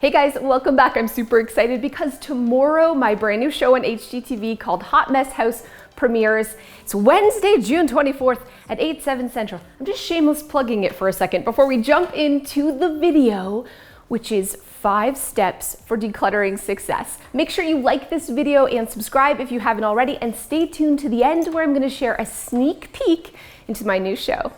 Hey guys, welcome back. I'm super excited because tomorrow my brand new show on HGTV called Hotmesshouse premieres. It's Wednesday, June 24th at 8/7 Central. I'm just shameless plugging it for a second before we jump into the video, which is 5 steps for decluttering success. Make sure you like this video and subscribe if you haven't already, and stay tuned to the end where I'm going to share a sneak peek into my new show.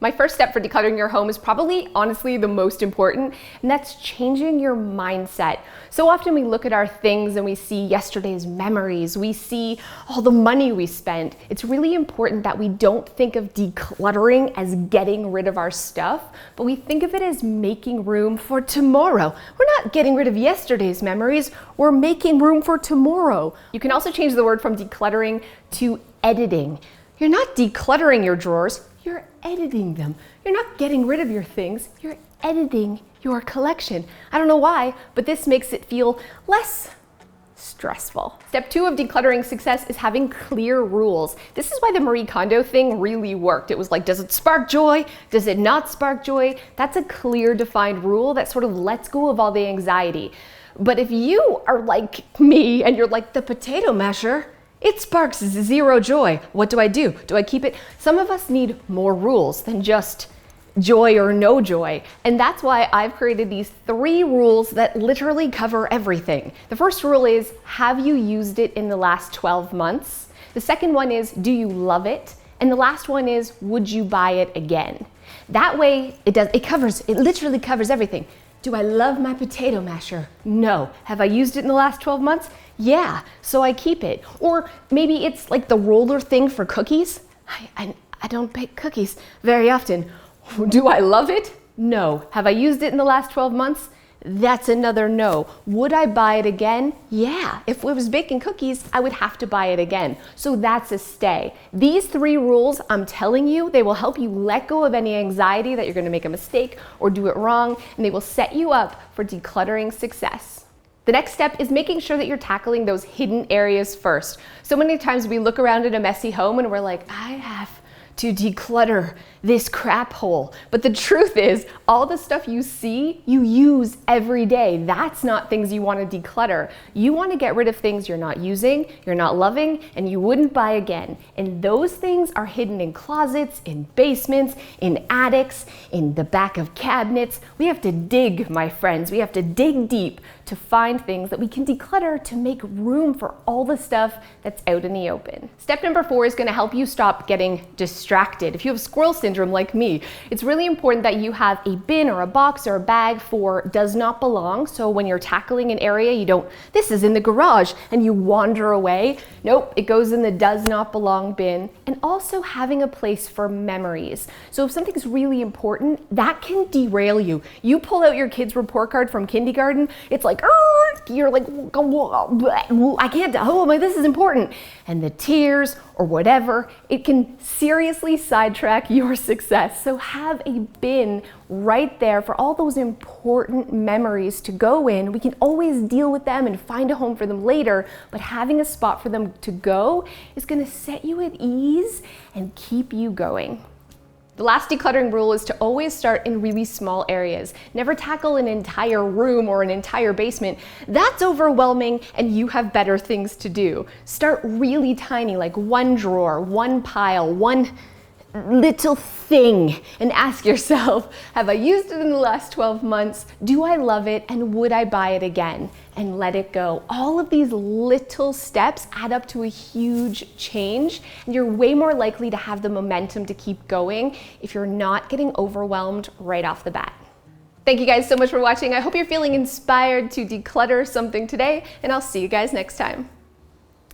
My first step for decluttering your home is probably, honestly, the most important, and that's changing your mindset. So often we look at our things and we see yesterday's memories, we see all the money we spent. It's really important that we don't think of decluttering as getting rid of our stuff, but we think of it as making room for tomorrow. We're not getting rid of yesterday's memories, we're making room for tomorrow. You can also change the word from decluttering to editing. You're not decluttering your drawers, you're editing them. You're not getting rid of your things, you're editing your collection. I don't know why, but this makes it feel less stressful. Step 2 of decluttering success is having clear rules. This is why the Marie Kondo thing really worked. It was like, does it spark joy? Does it not spark joy? That's a clear, defined rule that sort of lets go of all the anxiety. But if you are like me and you're like the potato masher, it sparks zero joy. What do? Do I keep it? Some of us need more rules than just joy or no joy. And that's why I've created these 3 rules that literally cover everything. The first rule is, have you used it in the last 12 months? The second one is, do you love it? And the last one is, would you buy it again? That way it literally covers everything. Do I love my potato masher? No. Have I used it in the last 12 months? Yeah, so I keep it. Or maybe it's like the roller thing for cookies. I don't bake cookies very often. Do I love it? No. Have I used it in the last 12 months? That's another no. Would I buy it again? Yeah. If it was baking cookies, I would have to buy it again. So that's a stay. These 3 rules, I'm telling you, they will help you let go of any anxiety that you're going to make a mistake or do it wrong, and they will set you up for decluttering success. The next step is making sure that you're tackling those hidden areas first. So many times we look around at a messy home and we're like, I have to declutter this crap hole. But the truth is, all the stuff you see, you use every day. That's not things you want to declutter. You want to get rid of things you're not using, you're not loving, and you wouldn't buy again. And those things are hidden in closets, in basements, in attics, in the back of cabinets. We have to dig, my friends. We have to dig deep to find things that we can declutter to make room for all the stuff that's out in the open. Step number 4 is going to help you stop getting distracted. If you have squirrel syndrome like me, it's really important that you have a bin or a box or a bag for does not belong. So when you're tackling an area, you don't, this is in the garage, and you wander away. Nope, it goes in the does not belong bin. And also having a place for memories. So if something's really important, that can derail you. You pull out your kid's report card from kindergarten, it's like, you're like, I can't, oh my, this is important. And the tears or whatever, it can seriously sidetrack your success. So have a bin right there for all those important memories to go in. We can always deal with them and find a home for them later, but having a spot for them to go is going to set you at ease and keep you going. The last decluttering rule is to always start in really small areas. Never tackle an entire room or an entire basement. That's overwhelming and you have better things to do. Start really tiny, like 1 drawer, 1 pile, 1 little thing, and ask yourself, have I used it in the last 12 months? Do I love it? And would I buy it again? And let it go. All of these little steps add up to a huge change, and you're way more likely to have the momentum to keep going if you're not getting overwhelmed right off the bat. Thank you guys so much for watching. I hope you're feeling inspired to declutter something today, and I'll see you guys next time.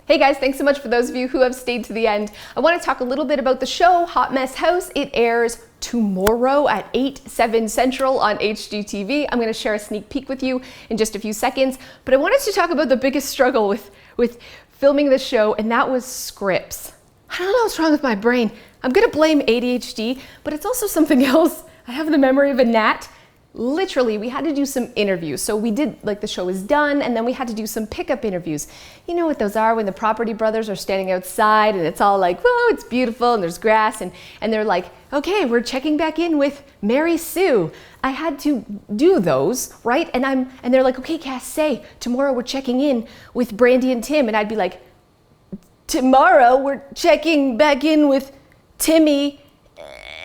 Hey guys, thanks so much for those of you who have stayed to the end. I want to talk a little bit about the show, Hotmesshouse. It airs tomorrow at 8/7 Central on HGTV. I'm going to share a sneak peek with you in just a few seconds, but I wanted to talk about the biggest struggle with filming this show, and that was scripts. I don't know what's wrong with my brain. I'm going to blame ADHD, but it's also something else. I have the memory of a gnat. literally, we had to do some interviews. So we did, like, the show was done, and then we had to do some pickup interviews. You know what those are, when the Property Brothers are standing outside and it's all like, whoa, it's beautiful and there's grass, and they're like, okay, we're checking back in with Mary Sue. I had to do those, right? And they're like, okay, Cass, say, tomorrow we're checking in with Brandy and Tim. And I'd be like, tomorrow we're checking back in with Timmy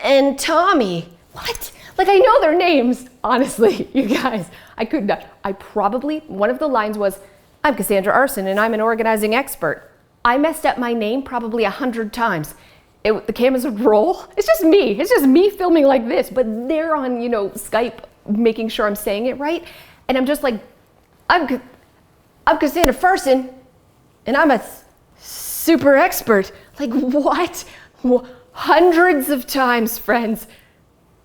and Tommy. What? Like, I know their names. Honestly, you guys, I could not. One of the lines was, I'm Cassandra Arson and I'm an organizing expert. I messed up my name probably 100 times. The cameras would roll. It's just me filming like this, but they're on, Skype making sure I'm saying it right. And I'm just like, I'm Cassandra Farson and I'm a super expert. Like, what? Hundreds of times, friends.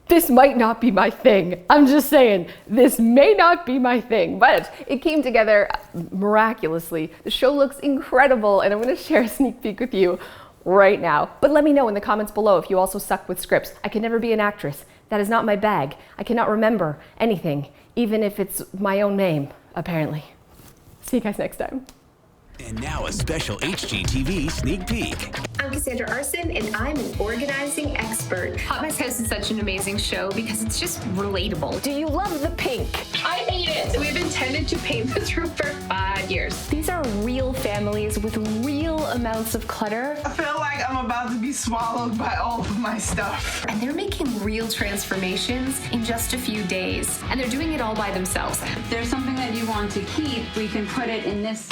This might not be my thing. I'm just saying, this may not be my thing, but it came together miraculously. The show looks incredible, and I'm gonna share a sneak peek with you right now. But let me know in the comments below if you also suck with scripts. I can never be an actress. That is not my bag. I cannot remember anything, even if it's my own name, apparently. See you guys next time. And now a special HGTV sneak peek. I'm Cassandra Arson, and I'm an organizing expert. Hot Mess House is such an amazing show because it's just relatable. Do you love the pink? I hate it. We've intended to paint this room for 5 years. These are real families with real amounts of clutter. I feel like I'm about to be swallowed by all of my stuff. And they're making real transformations in just a few days. And they're doing it all by themselves. If there's something that you want to keep, we can put it in this.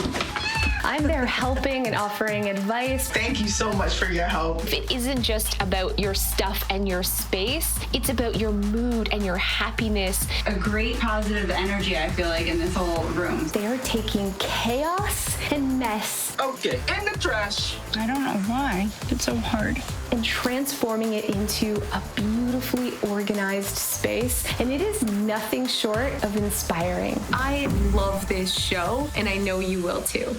I'm there helping and offering advice. Thank you so much for your help. It isn't just about your stuff and your space. It's about your mood and your happiness. A great positive energy, I feel like, in this whole room. They're taking chaos and mess Okay, in the trash. I don't know why. It's so hard. and transforming it into a beautifully organized space. And it is nothing short of inspiring. I love this show, and I know you will too.